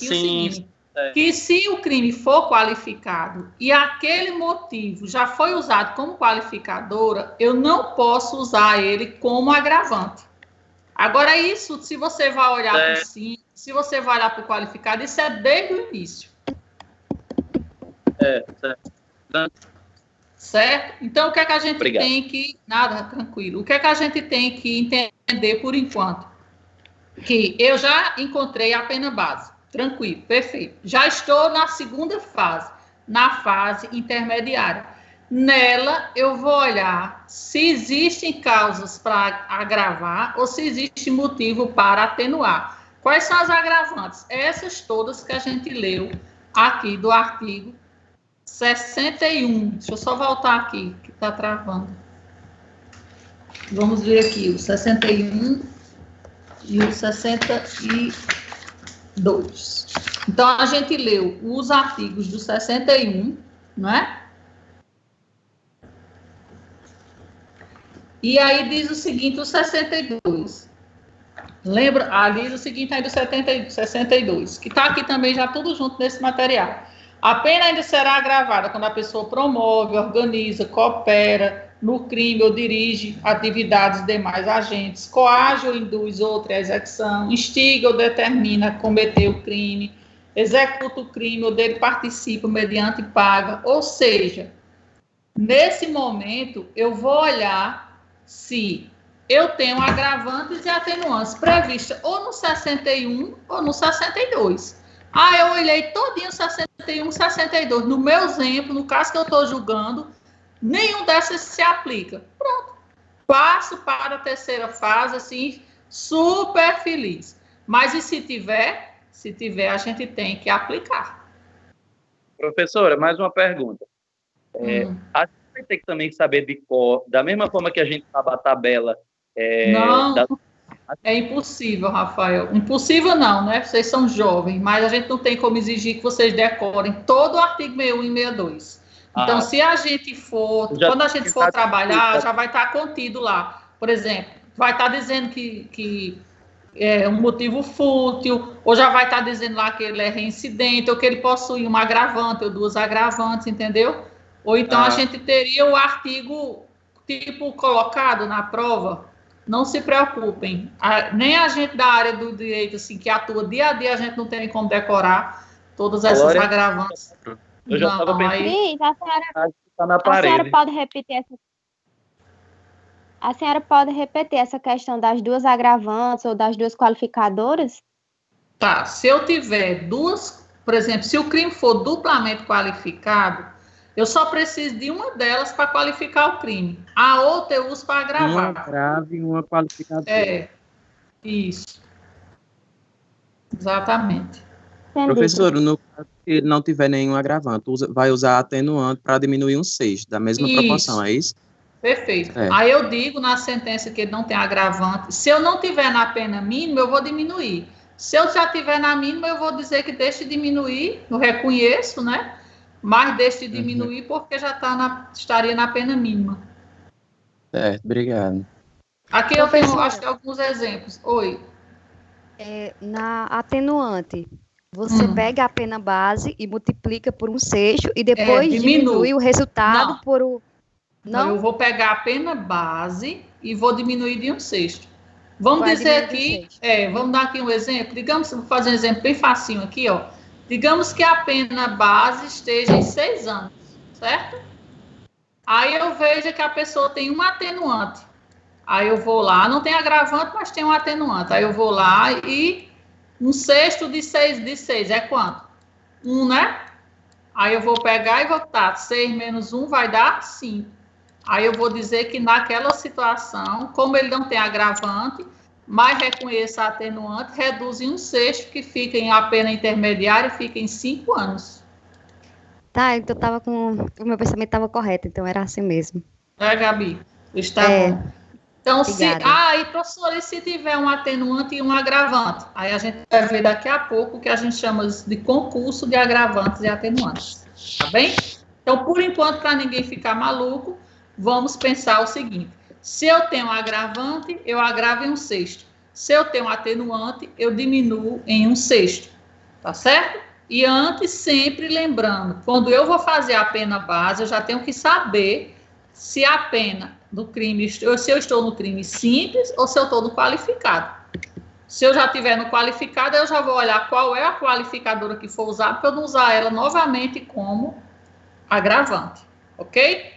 o seguinte, que se o crime for qualificado e aquele motivo já foi usado como qualificadora, eu não posso usar ele como agravante. Agora, isso, se você vai olhar por cima, se você vai olhar para o qualificado, isso é desde o início. Certo? Então, o que é que a gente tem que... Nada, tranquilo. O que é que a gente tem que entender por enquanto? Que eu já encontrei a pena base. Tranquilo, perfeito. Já estou na segunda fase, na fase intermediária. Nela, eu vou olhar se existem causas para agravar ou se existe motivo para atenuar. Quais são as agravantes? Essas todas que a gente leu aqui do artigo 61. Deixa eu só voltar aqui, que está travando. Vamos ver aqui o 61 e o 62. Então, a gente leu os artigos do 61, não é? E aí diz o seguinte, o 62. Lembra? Diz o seguinte aí do 62, que está aqui também já tudo junto nesse material. A pena ainda será agravada quando a pessoa promove, organiza, coopera no crime ou dirige atividades de demais agentes, coage ou induz outra à execução, instiga ou determina a cometer o crime, executa o crime ou dele participa mediante paga. Ou seja, nesse momento, eu vou olhar se eu tenho agravantes e atenuantes previstas ou no 61 ou no 62. Eu olhei todinho 61, 62. No meu exemplo, no caso que eu estou julgando, nenhum dessas se aplica. Pronto. Passo para a terceira fase, assim, super feliz. Mas e se tiver? Se tiver, a gente tem que aplicar. Professora, mais uma pergunta. A gente vai ter que também saber de cor, da mesma forma que a gente sabe a tabela. Não, é impossível, Rafael. Impossível não, né? Vocês são jovens, mas a gente não tem como exigir que vocês decorem todo o artigo 61 e 62. Então, se a gente for, quando a gente for trabalhar, já vai estar contido lá. Por exemplo, vai estar dizendo que é um motivo fútil, ou já vai estar dizendo lá que ele é reincidente, ou que ele possui uma agravante ou duas agravantes, entendeu? Ou então a gente teria o artigo tipo colocado na prova. Não se preocupem, nem a gente da área do direito, assim, que atua dia a dia, a gente não tem como decorar todas essas agravantes. Eu já estava pensando. Cris, a senhora pode repetir essa... A senhora pode repetir essa questão das duas agravantes ou das duas qualificadoras? Tá, se eu tiver duas, por exemplo, se o crime for duplamente qualificado, eu só preciso de uma delas para qualificar o crime. A outra eu uso para agravar. Uma grave e uma qualificadora. Isso. Exatamente. Entendi. Professor, no caso que ele não tiver nenhum agravante, vai usar atenuante para diminuir um sexto, da mesma proporção, é isso? Perfeito. Aí eu digo na sentença que ele não tem agravante. Se eu não tiver na pena mínima, eu vou diminuir. Se eu já tiver na mínima, eu vou dizer que deixe de diminuir, eu reconheço, né? Mas deixe de diminuir porque já estaria na pena mínima. Certo, obrigado. Aqui eu tenho, acho que alguns exemplos. Oi. Na atenuante, você pega a pena base e multiplica por um sexto e depois diminui o resultado por o... Não, eu vou pegar a pena base e vou diminuir de um sexto. Vamos dizer aqui, vamos dar aqui um exemplo. Digamos, vou fazer um exemplo bem facinho aqui, ó. Digamos que a pena base esteja em 6 anos, certo? Aí eu vejo que a pessoa tem um atenuante. Aí eu vou lá, não tem agravante, mas tem um atenuante. Aí eu vou lá e um sexto de 6 é quanto? 1, né? Aí eu vou pegar e vou botar 6 menos 1 vai dar 5. Aí eu vou dizer que naquela situação, como ele não tem agravante, mas reconheça a atenuante, reduz em um sexto, que fica em a pena intermediária, fica em 5 anos. Tá, então o meu pensamento estava correto, então era assim mesmo. Gabi? Está bom. Então, professora, e se tiver um atenuante e um agravante? Aí a gente vai ver daqui a pouco o que a gente chama de concurso de agravantes e atenuantes. Tá bem? Então, por enquanto, para ninguém ficar maluco, vamos pensar o seguinte. Se eu tenho um agravante, eu agravo em um sexto. Se eu tenho um atenuante, eu diminuo em um sexto. tá certo? E antes, sempre lembrando, quando eu vou fazer a pena base, eu já tenho que saber se a pena do crime, se eu estou no crime simples ou se eu estou no qualificado. Se eu já estiver no qualificado, eu já vou olhar qual é a qualificadora que for usar, para eu não usar ela novamente como agravante, ok?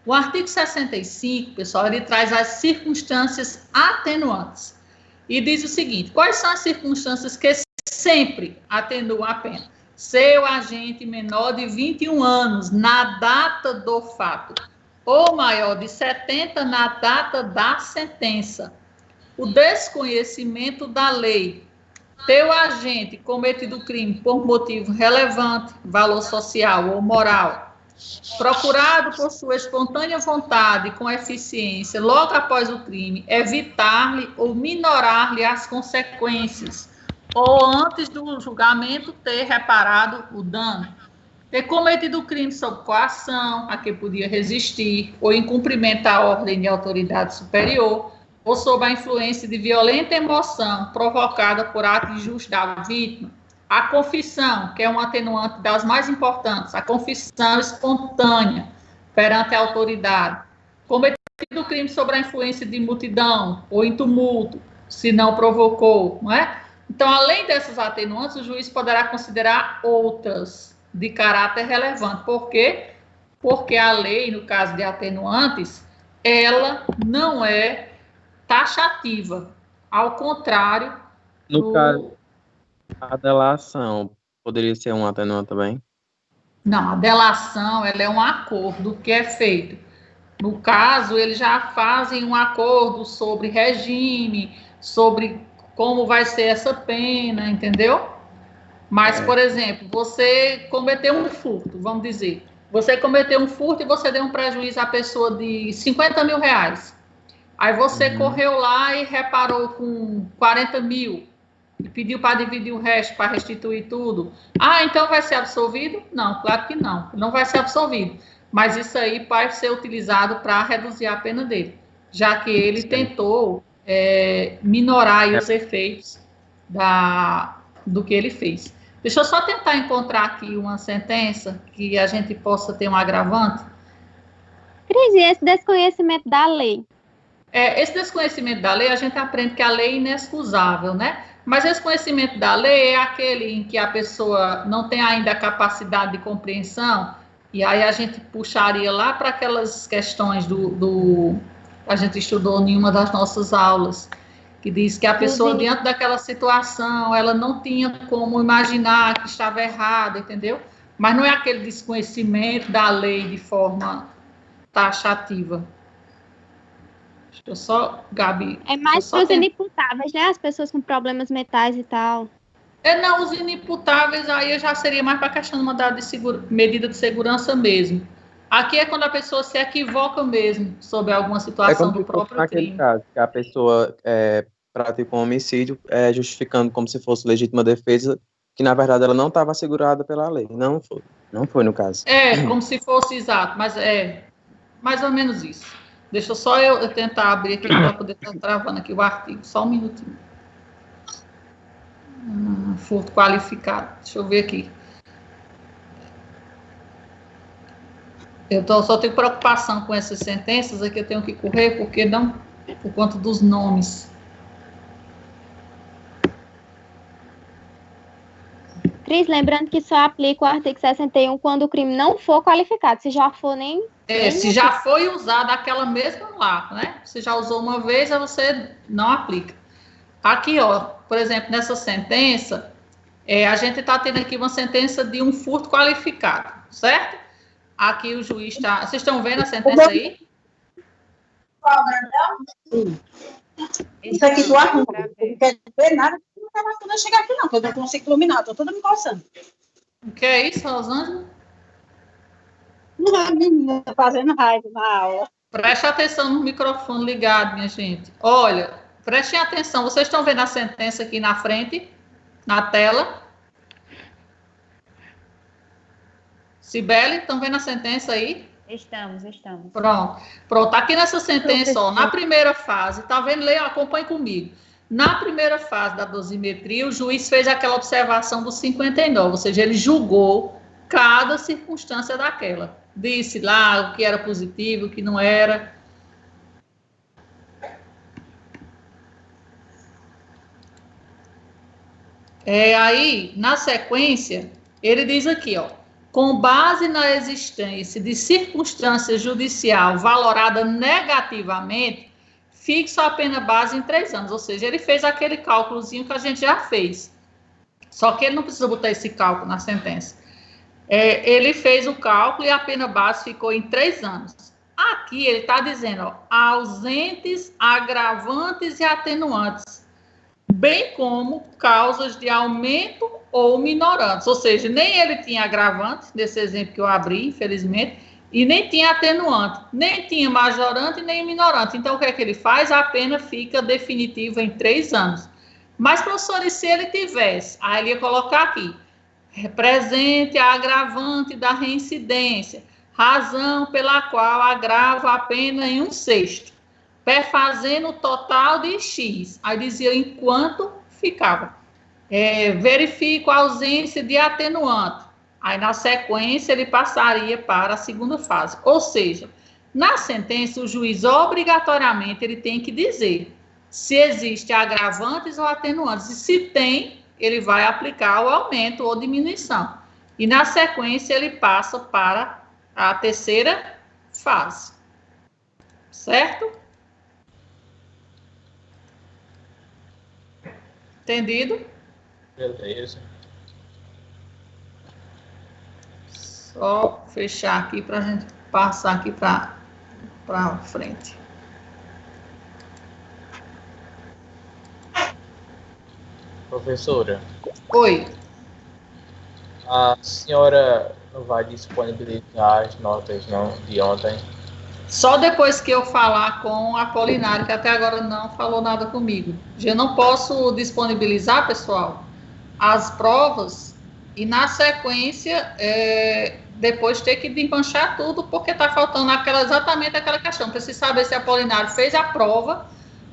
O artigo 65, pessoal, ele traz as circunstâncias atenuantes. E diz o seguinte: quais são as circunstâncias que sempre atenuam a pena? Ser o agente menor de 21 anos na data do fato, ou maior de 70 na data da sentença. O desconhecimento da lei. Ter o agente cometido o crime por motivo relevante, valor social ou moral, procurado por sua espontânea vontade com eficiência logo após o crime, evitar-lhe ou minorar-lhe as consequências, ou antes do julgamento ter reparado o dano, ter cometido o crime sob coação, a que podia resistir, ou em cumprimento à ordem de autoridade superior, ou sob a influência de violenta emoção provocada por ato injusto da vítima. A confissão, que é um atenuante das mais importantes, a confissão espontânea perante a autoridade. Cometido o crime sob a influência de multidão ou em tumulto, se não provocou, não é? Então, além dessas atenuantes, o juiz poderá considerar outras de caráter relevante. Por quê? Porque a lei, no caso de atenuantes, ela não é taxativa. Ao contrário... No caso... A delação poderia ser um atenuante também? Não, a delação ela é um acordo que é feito. No caso, eles já fazem um acordo sobre regime, sobre como vai ser essa pena, entendeu? Mas, por exemplo, você cometeu um furto, vamos dizer. Você cometeu um furto e você deu um prejuízo à pessoa de 50 mil reais. Aí você correu lá e reparou com 40 mil. E pediu para dividir o resto, para restituir tudo. Ah, então vai ser absolvido? Não, claro que não. Não vai ser absolvido. Mas isso aí pode ser utilizado para reduzir a pena dele, já que ele tentou minorar aí os efeitos do que ele fez. Deixa eu só tentar encontrar aqui uma sentença que a gente possa ter um agravante. Cris, e esse desconhecimento da lei? Esse desconhecimento da lei, a gente aprende que a lei é inexcusável, né? Mas esse conhecimento da lei é aquele em que a pessoa não tem ainda a capacidade de compreensão, e aí a gente puxaria lá para aquelas questões a gente estudou em uma das nossas aulas, que diz que a pessoa, diante daquela situação, ela não tinha como imaginar que estava errado, entendeu? Mas não é aquele desconhecimento da lei de forma taxativa. Deixa eu só, Gabi... É mais para os inimputáveis, né? As pessoas com problemas mentais e tal. Não, os inimputáveis aí já seria mais para a questão de mandado de medida de segurança mesmo. Aqui é quando a pessoa se equivoca mesmo sobre alguma situação do próprio crime. Naquele caso, que a pessoa praticou um homicídio, justificando como se fosse legítima defesa, que na verdade ela não estava assegurada pela lei. Não foi no caso. Como se fosse exato, mas é mais ou menos isso. Deixa só eu tentar abrir aqui para poder estar travando aqui o artigo. Só um minutinho. Furto qualificado. Deixa eu ver aqui. Eu só tenho preocupação com essas sentenças, aqui eu tenho que correr, porque não, por conta dos nomes. Cris, lembrando que só aplica o artigo 61 quando o crime não for qualificado. Se já for se já foi usado aquela mesma lá, né? Se já usou uma vez, aí você não aplica. Aqui, ó, por exemplo, nessa sentença, a gente está tendo aqui uma sentença de um furto qualificado, certo? Aqui o juiz está... Vocês estão vendo a sentença aí? Isso aqui tu arruma. Não quer ver nada, não quer mais quando chegar aqui, não, porque eu não consigo iluminar, estou toda me coçando. O que é isso, Rosângela? Não, menina, fazendo raiva na aula. Preste atenção no microfone ligado, minha gente. Olha, prestem atenção. Vocês estão vendo a sentença aqui na frente, na tela? Cibele, estão vendo a sentença aí? Estamos. Pronto. Aqui nessa sentença, ó, na primeira fase, tá vendo? Leia, acompanhe comigo. Na primeira fase da dosimetria, o juiz fez aquela observação do 59, ou seja, ele julgou cada circunstância daquela. Disse lá o que era positivo, o que não era. Aí, na sequência, ele diz aqui, ó, com base na existência de circunstância judicial valorada negativamente, fixo a pena base em 3 anos. Ou seja, ele fez aquele cálculozinho que a gente já fez. Só que ele não precisa botar esse cálculo na sentença. Ele fez o cálculo e a pena base ficou em 3 anos. Aqui ele está dizendo, ó, ausentes, agravantes e atenuantes, bem como causas de aumento ou minorantes. Ou seja, nem ele tinha agravante, nesse exemplo que eu abri, infelizmente, e nem tinha atenuante, nem tinha majorante, nem minorante. Então, o que é que ele faz? A pena fica definitiva em 3 anos. Mas, professor, e se ele tivesse? Aí ele ia colocar aqui, represente a agravante da reincidência, razão pela qual agrava a pena em 1/6, perfazendo o total de X. Aí dizia enquanto ficava. Verifico a ausência de atenuante. Aí, na sequência, ele passaria para a segunda fase. Ou seja, na sentença, o juiz, obrigatoriamente, ele tem que dizer se existe agravantes ou atenuantes. E se tem, ele vai aplicar o aumento ou diminuição. E, na sequência, ele passa para a terceira fase. Certo? Entendido? Beleza. Só fechar aqui para a gente passar aqui para frente. Professora. Oi. A senhora não vai disponibilizar as notas não, de ontem? Só depois que eu falar com o Apolinário, que até agora não falou nada comigo. Eu não posso disponibilizar, pessoal, as provas e, na sequência, depois ter que desmanchar tudo, porque está faltando exatamente aquela questão. Preciso saber se a Apolinário fez a prova,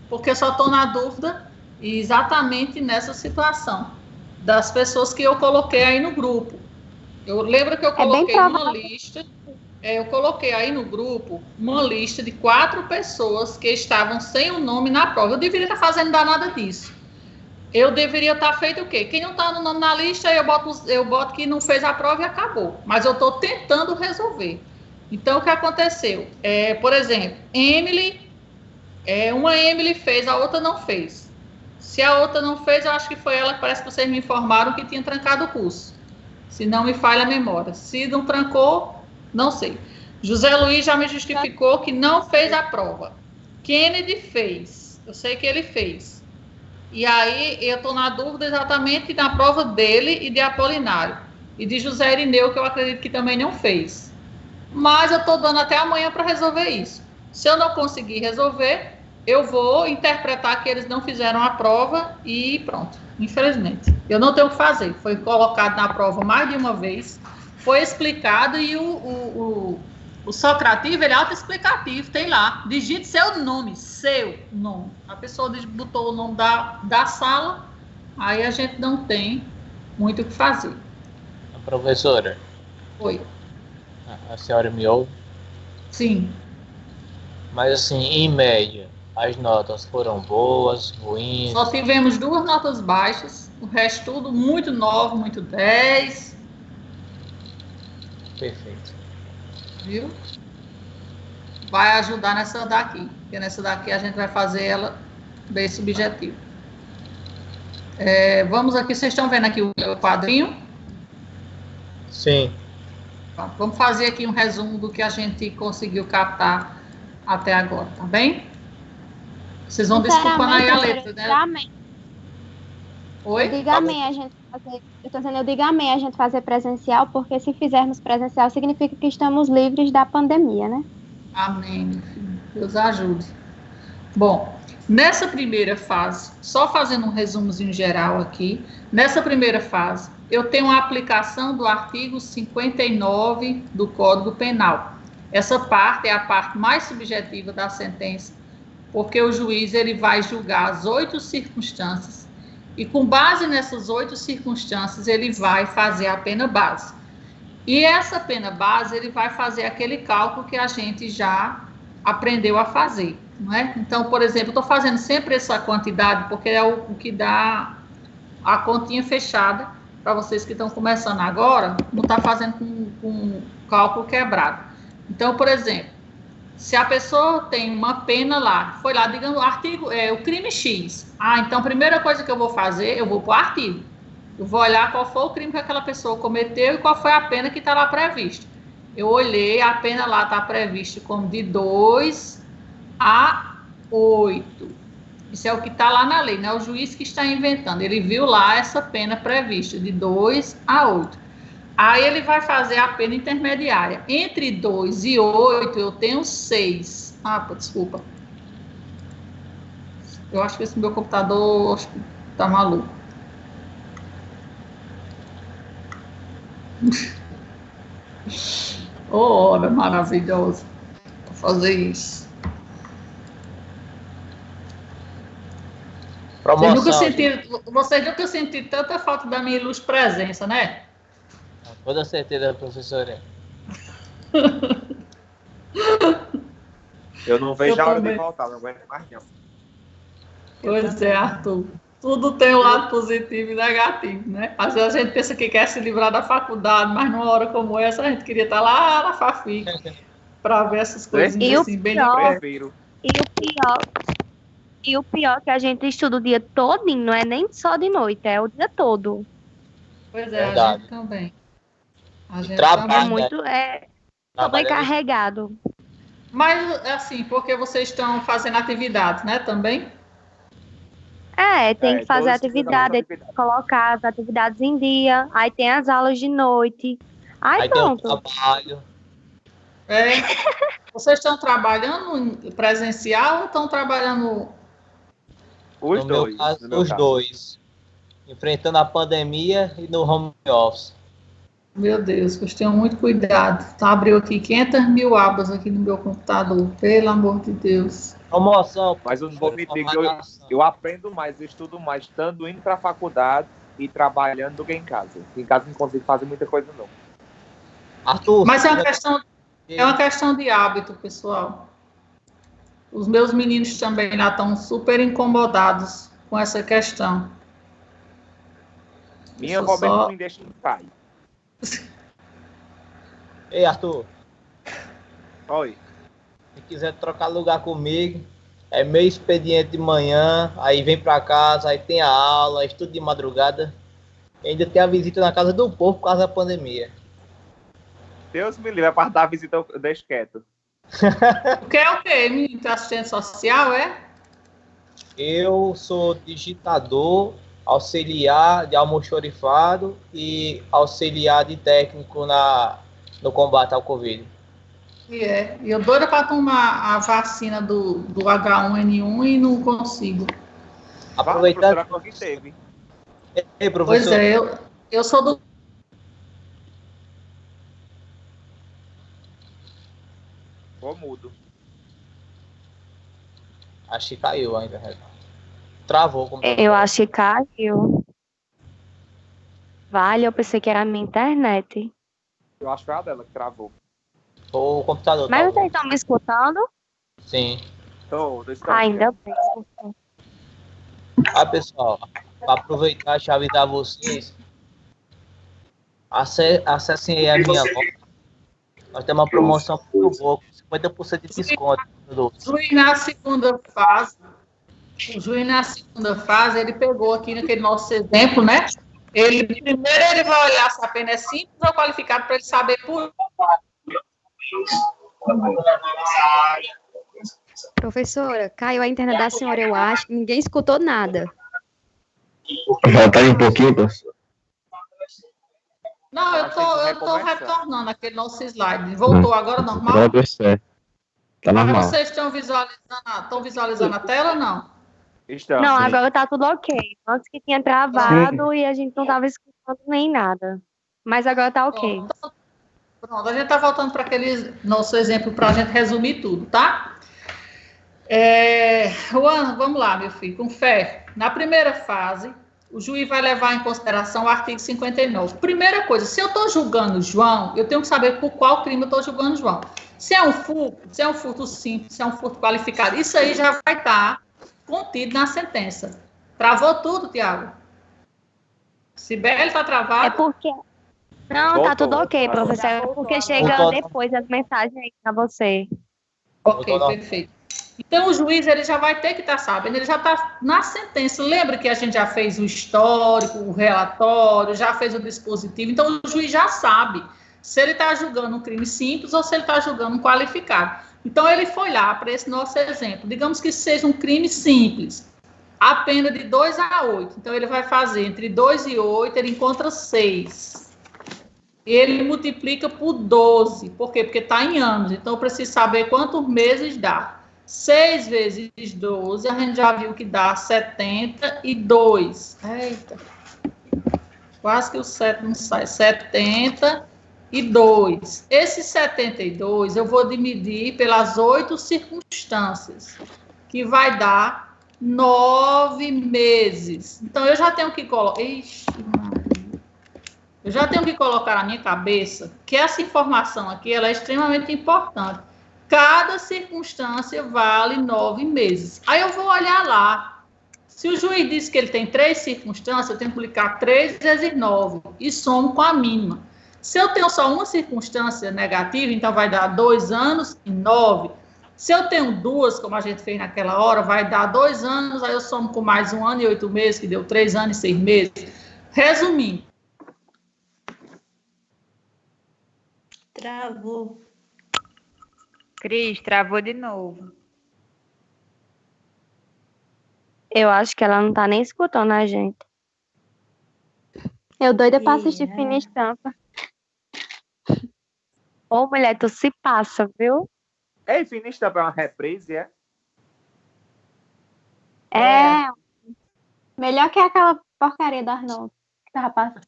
porque só estou na dúvida exatamente nessa situação das pessoas que eu coloquei aí no grupo. Eu lembro que eu coloquei uma lista, eu coloquei aí no grupo uma lista de 4 pessoas que estavam sem o nome na prova. Eu deveria estar fazendo nada disso. Eu deveria estar feito o quê? Quem não está no nome na lista, eu boto que não fez a prova e acabou. Mas eu estou tentando resolver. Então, o que aconteceu? Por exemplo, Emily, uma Emily fez, a outra não fez. Se a outra não fez, eu acho que foi ela que parece que vocês me informaram que tinha trancado o curso. Se não me falha a memória. Se não trancou, não sei. José Luiz já me justificou que não fez a prova. Kennedy fez. Eu sei que ele fez. E aí, eu estou na dúvida exatamente na prova dele e de Apolinário. E de José Irineu, que eu acredito que também não fez. Mas eu estou dando até amanhã para resolver isso. Se eu não conseguir resolver, eu vou interpretar que eles não fizeram a prova e pronto. Infelizmente. Eu não tenho o que fazer. Foi colocado na prova mais de uma vez, foi explicado e o Socrativo, ele é autoexplicativo, tem lá. Digite seu nome. A pessoa botou o nome da sala, aí a gente não tem muito o que fazer. Professora. Oi. A senhora me ouve? Sim. Mas assim, em média, as notas foram boas, ruins? Só tivemos 2 notas baixas, o resto tudo muito 9, muito 10. Perfeito. Viu? Vai ajudar nessa daqui, porque nessa daqui a gente vai fazer ela bem subjetiva. Vamos aqui, vocês estão vendo aqui o meu quadrinho? Sim. Pronto, vamos fazer aqui um resumo do que a gente conseguiu captar até agora, tá bem? Vocês vão desculpando aí a letra, né? Amém. Oi? Eu digo amém a gente fazer, eu digo amém a gente fazer presencial, porque se fizermos presencial significa que estamos livres da pandemia, né? Amém, meu filho. Deus ajude. Bom, nessa primeira fase, só fazendo um resumozinho geral aqui, nessa primeira fase, eu tenho a aplicação do artigo 59 do Código Penal. Essa parte é a parte mais subjetiva da sentença, porque o juiz ele vai julgar as 8 circunstâncias e, com base nessas 8 circunstâncias, ele vai fazer a pena base. E essa pena base, ele vai fazer aquele cálculo que a gente já aprendeu a fazer, não é? Então, por exemplo, eu estou fazendo sempre essa quantidade, porque é o que dá a continha fechada para vocês que estão começando agora, não está fazendo com cálculo quebrado. Então, por exemplo, se a pessoa tem uma pena lá, foi lá, digamos, o crime X. Então a primeira coisa que eu vou fazer, eu vou para o artigo. Eu vou olhar qual foi o crime que aquela pessoa cometeu e qual foi a pena que está lá prevista. Eu olhei, a pena lá está prevista como de 2 a 8. Isso é o que está lá na lei, não é o juiz que está inventando. Ele viu lá essa pena prevista, de 2 a 8. Aí ele vai fazer a pena intermediária. Entre 2 e 8, eu tenho 6. Desculpa. Eu acho que esse meu computador está maluco. Olha, maravilhoso. Vou fazer isso. Vocês nunca sentiram tanta falta da minha ilustre presença, né? Com toda certeza, professora. Eu não vejo a hora de voltar, não aguento mais não. Pois é, Arthur. Tudo tem um lado positivo e negativo, né? Às vezes a gente pensa que quer se livrar da faculdade, mas numa hora como essa, a gente queria estar lá na Fafi para ver essas coisinhas assim, bem de perto. E o pior é que a gente estuda o dia todo, não é nem só de noite, é o dia todo. Pois é, verdade. A gente também. A gente trabalha muito, sobrecarregado. Mas, assim, porque vocês estão fazendo atividades, né, também? Tem que fazer atividade, tem que colocar as atividades em dia, aí tem as aulas de noite, aí pronto. Tem um trabalho. Vocês estão trabalhando presencial ou estão trabalhando... Os dois. Enfrentando a pandemia e no home office. Meu Deus, vocês tenham muito cuidado. Abriu aqui 500 mil abas aqui no meu computador, pelo amor de Deus. Promoção. Mas eu não vou mentir que eu aprendo mais, eu estudo mais, estando indo para a faculdade e trabalhando do que em casa. Em casa não consigo fazer muita coisa, não. Arthur, mas é uma questão de hábito, pessoal. Os meus meninos também lá estão super incomodados com essa questão. Minha avó mesmo me deixa em paz. Ei, Arthur. Oi. Se quiser trocar lugar comigo, é meio expediente de manhã, aí vem pra casa, aí tem a aula, estudo de madrugada. E ainda tem a visita na casa do povo por causa da pandemia. Deus me livre, a parte da visita eu deixo quieto. O que é o quê? Menino, assistente social, é? Eu sou digitador, auxiliar de almoxorifado e auxiliar de técnico no combate ao Covid. E eu doida para tomar a vacina do H1N1 e não consigo. Aproveitar que teve. Ei, professor. Pois é, eu sou do... Ou mudo. Acho que caiu ainda. Travou. Eu acho que caiu. Vale, eu pensei que era a minha internet. Eu acho que foi a dela que travou. O computador. Mas vocês estão me escutando? Sim. Tô ainda bem. Pessoal, para aproveitar e avisar vocês, acessem aí a minha loja. Nós temos uma promoção muito boa, com 50% de desconto. O juiz na segunda fase, ele pegou aqui naquele nosso exemplo, né? Primeiro ele vai olhar se a pena é simples ou qualificada para ele saber por... Professora, caiu a internet da senhora, eu acho. Ninguém escutou nada. Voltar aí um pouquinho, professor. Não, eu tô retornando aquele nosso slide. Voltou agora normal? Agora deu certo. Tá normal. Vocês estão visualizando a tela ou não? Não, agora tá tudo ok. Antes que tinha travado e a gente não tava escutando nem nada. Mas agora tá ok. Pronto, a gente tá voltando para aquele nosso exemplo para a gente resumir tudo, tá? Juan, vamos lá, meu filho, com fé. Na primeira fase, o juiz vai levar em consideração o artigo 59. Primeira coisa, se eu estou julgando o João, eu tenho que saber por qual crime eu estou julgando o João. Se é um furto simples, se é um furto qualificado, isso aí já vai estar contido na sentença. Travou tudo, Tiago? Sibeli, está travado? É porque... Não, Voltou. tá tudo ok, professor. É porque chega depois as mensagens aí para você. Ok, perfeito. Então, o juiz ele já vai ter que estar sabendo, ele já está na sentença. Lembra que a gente já fez o histórico, o relatório, já fez o dispositivo. Então, o juiz já sabe se ele está julgando um crime simples ou se ele está julgando um qualificado. Então, ele foi lá para esse nosso exemplo. Digamos que seja um crime simples, a pena de 2 a 8. Então, ele vai fazer entre 2 e 8, ele encontra 6. Ele multiplica por 12. Por quê? Porque está em anos. Então, eu preciso saber quantos meses dá. 6 vezes 12, a gente já viu que dá 72. Eita. Quase que o 7 não sai. 72. Esse 72 eu vou dividir pelas 8 circunstâncias, que vai dar 9 meses. Então, eu já tenho que colocar... Ixi, eu já tenho que colocar na minha cabeça que essa informação aqui ela é extremamente importante. Cada circunstância vale 9 meses. Aí eu vou olhar lá. Se o juiz disse que ele tem 3 circunstâncias, eu tenho que aplicar 3 vezes 9 e somo com a mínima. Se eu tenho só uma circunstância negativa, então vai dar 2 anos e 9. Se eu tenho 2, como a gente fez naquela hora, vai dar 2 anos, aí eu somo com mais 1 ano e 8 meses, que deu 3 anos e 6 meses. Resumindo. Travou. Cris, travou de novo. Eu acho que ela não tá nem escutando a gente. Eu doida pra assistir Fina Estampa. Ô, mulher, tu se passa, viu? Ei, Fina Estampa é uma reprise, é? É. Melhor que aquela porcaria do Arnaldo que tava passando.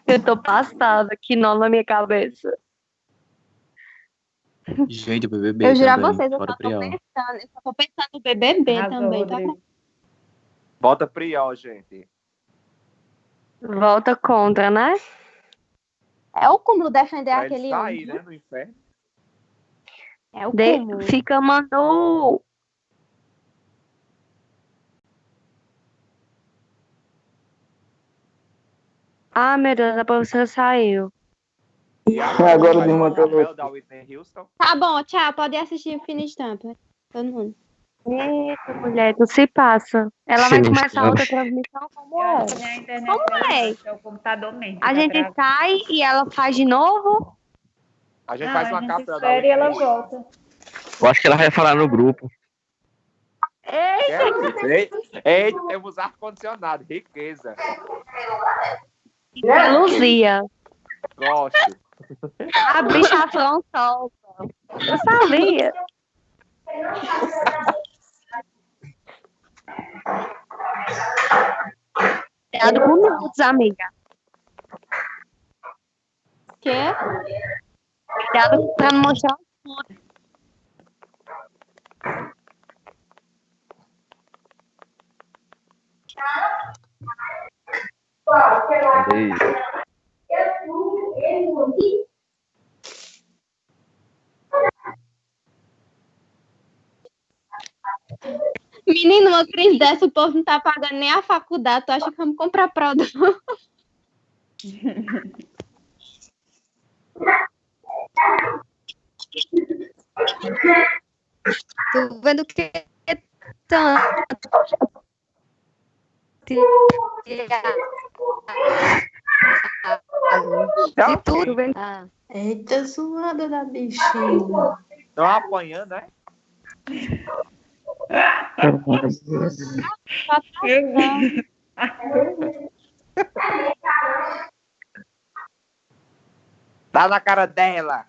Eu tô passada, que nó na minha cabeça. Gente, o BBB eu juro a também, vocês, eu só tô pensando no BBB também, tá? Volta Priol, gente. Volta contra, né? É o cúmulo defender Pra aquele ele sair, homem. né, no inferno. É o cúmulo. Fica mandando... Ah, meu Deus, a professora saiu. E agora o papel da Whitney Houston. Tá bom, tchau. Pode assistir Fina Estampa. Todo mundo. Eita, mulher, tu se passa. Ela vai começar outra transmissão como é? Como é? É o computador mesmo. A gente sai e ela faz de novo? A gente faz uma cápsula da Whitney. E ela volta. Eu acho que ela vai falar no grupo. Ei, temos ar-condicionado, riqueza. Luzia. Gosto. A bicha afrontosa. Eu sabia. Cuidado com minutos, amiga. Quê? Cuidado pra não mostrar tudo. Menino, uma crise dessa, o povo não tá pagando nem a faculdade. Tu acha que vamos comprar produto? Tô vendo que tanto. De tudo, vem. Eita, zoada da bichinha. Estão apanhando, né? Tá na cara dela.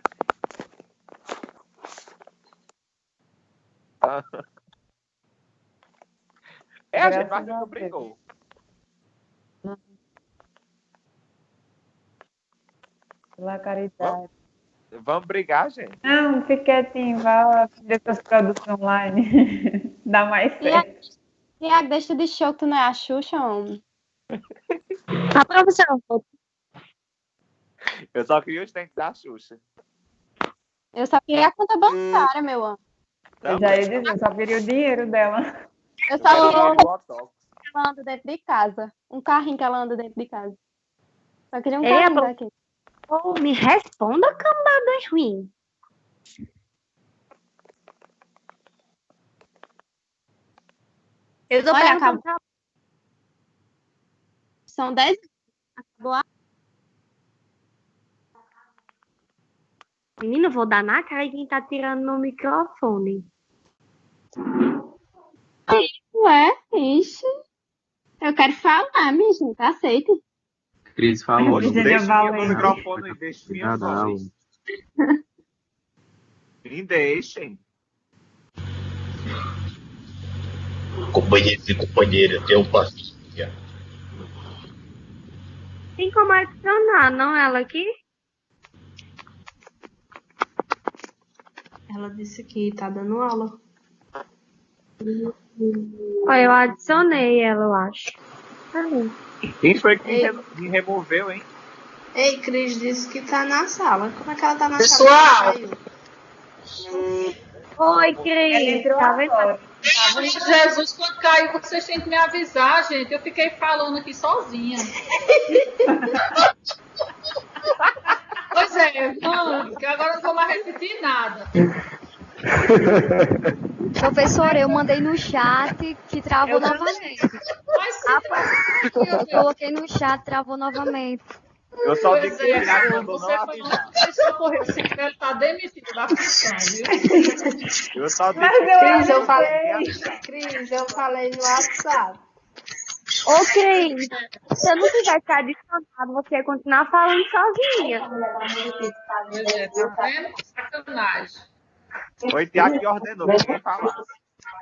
A gente quase não brigou. Pela caridade. Vamos brigar, gente? Não, fique quietinho, vai dessas produções online. Dá mais certo. Tiago, deixa de show que tu não é a Xuxa, homem. A professora. Eu só queria os dentes da Xuxa. Eu só queria a conta bancária, meu amor. Eu já ia dizer, eu só queria o dinheiro dela. Eu só queria que ela anda dentro de casa. Um carrinho que ela anda dentro de casa. Só queria um carrinho daqui. Oh, me responda, cambada ruim. Eu tô acabou. São 10. Acabou a... Menina, vou dar na cara de quem tá tirando meu microfone. Ué, ixi. Eu quero falar, minha gente, aceita. Cris falou. Deixa meu microfone e deixa minha voz. Me deixem. Companheiros e companheiras, tem um passinho. Tem como adicionar, não, ela aqui? Ela disse que tá dando aula. Eu adicionei ela, eu acho. Quem foi que me removeu, hein? Ei, Cris disse que tá na sala. Como é que ela tá na sala? Pessoal! Oi, Cris. Tá vendo? Jesus, quando caiu, vocês têm que me avisar, gente. Eu fiquei falando aqui sozinha. Pois é, mano, que agora eu não vou mais repetir nada. Professora, eu mandei no chat que travou novamente. Eu coloquei no chat, travou novamente. Eu só vi que ele mandou não avisar. Pessoa correu, se ele tá demitido da função, viu? Eu só vi Cris, eu falei no WhatsApp. Ô, Cris, se eu não tivesse adicionado, você ia continuar falando sozinha. Pois é, tá vendo? Sacanagem. Foi Tiago que ordenou, ninguém falar.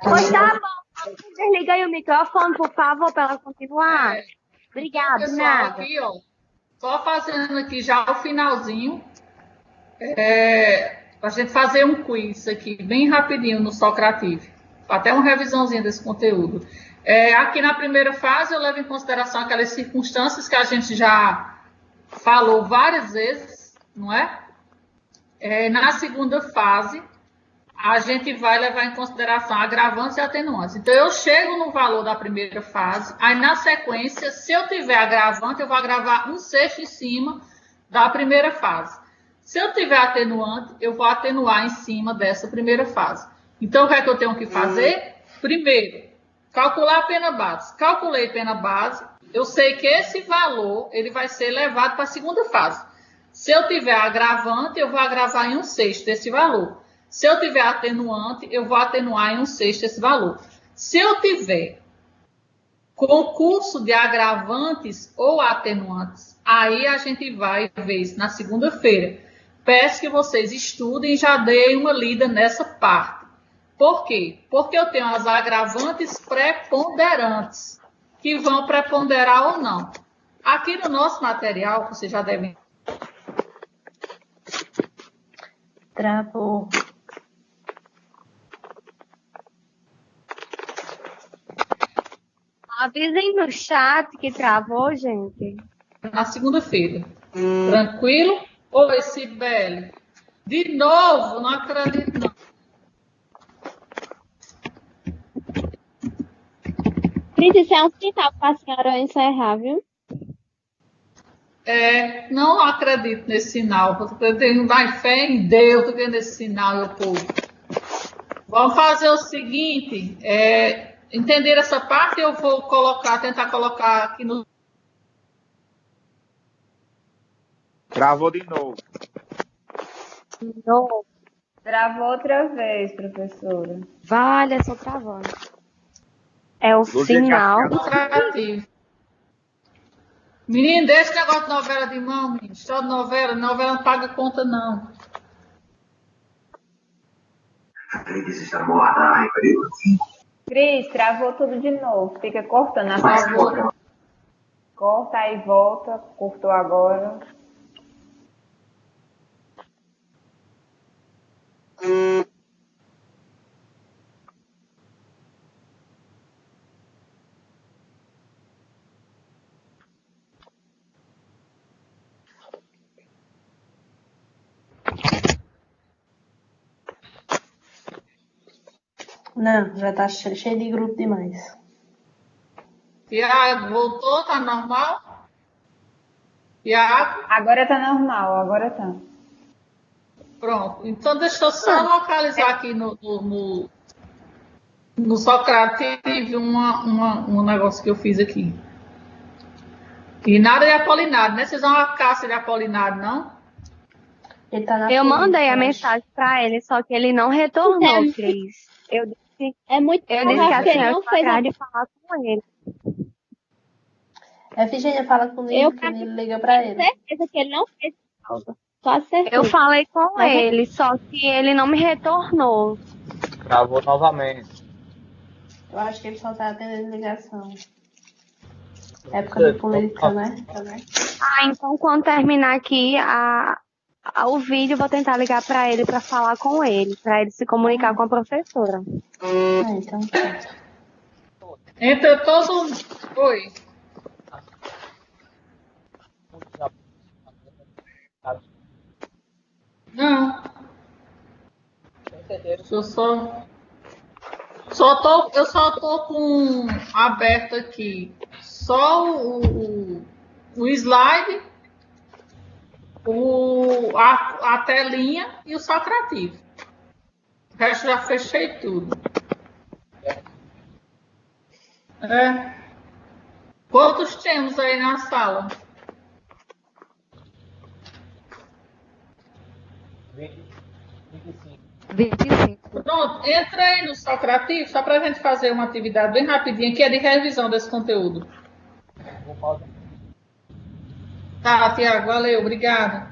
Pois tá bom. Desliga aí o microfone, por favor, para ela continuar. Obrigada, pessoal, nada. Aqui, ó, só fazendo aqui já o finalzinho, pra gente fazer um quiz aqui, bem rapidinho no Socrative. Até uma revisãozinha desse conteúdo. Aqui na primeira fase, eu levo em consideração aquelas circunstâncias que a gente já falou várias vezes, não é? Na segunda fase, a gente vai levar em consideração agravantes e atenuantes. Então, eu chego no valor da primeira fase, aí na sequência, se eu tiver agravante, eu vou agravar 1/6 em cima da primeira fase. Se eu tiver atenuante, eu vou atenuar em cima dessa primeira fase. Então, o que é que eu tenho que fazer? Primeiro, calcular a pena base. Calculei pena base, eu sei que esse valor ele vai ser levado para a segunda fase. Se eu tiver agravante, eu vou agravar em 1/6 desse valor. Se eu tiver atenuante, eu vou atenuar em 1/6 desse valor. Se eu tiver concurso de agravantes ou atenuantes, aí a gente vai ver isso na segunda-feira. Peço que vocês estudem e já deem uma lida nessa parte. Por quê? Porque eu tenho as agravantes preponderantes, que vão preponderar ou não. Aqui no nosso material, vocês já devem... Travou. Avisem no chat que travou, gente. Na segunda-feira. Tranquilo? Oi, Sibeli. De novo, não acredito não. Cris, isso é um sinal para a senhora encerrar, viu? Não acredito nesse sinal. Eu tenho mais fé em Deus do que nesse sinal, meu povo. Vamos fazer o seguinte, entender essa parte, eu vou tentar colocar aqui no... Travou de novo. Não. Travou outra vez, professora. Vale, é só travando. É o sinal. Menino, deixa esse negócio de novela de mão, menino. Só de novela não paga conta, não. Cris, travou tudo de novo. Fica cortando a sua. Corta aí, volta. Cortou agora. Não, já tá cheio de grupo demais. Tiago, voltou? Tá normal? Tiago? Agora tá normal, agora tá. Pronto. Então, deixa eu só localizar aqui no Socrates, tive um negócio que eu fiz aqui. E nada de Apolinário, né? Vocês vão a caça de Apolinário, não? Ele tá eu mandei a mensagem para ele, só que ele não retornou, Cris. Eu disse que assim, eu fez de falar com ele. Efigênia, fala com ele, que ele liga para ele. Certeza que ele não fez falta. Só certeza. Eu falei com ele, só que ele não me retornou. Travou novamente. Eu acho que ele só tá atendendo ligação. Época de política, né? Ah, então quando terminar aqui o vídeo, eu vou tentar ligar para ele para falar com ele, para ele se comunicar com a professora. Então tá. Entre todos. Oi. Não. Eu só tô com aberto aqui só o slide, a telinha e o Socrativo. O resto já fechei tudo. Quantos temos aí na sala? 25. Pronto, entra aí no Socrativo, só para a gente fazer uma atividade bem rapidinha, que é de revisão desse conteúdo. Tá, Tiago, valeu, obrigada.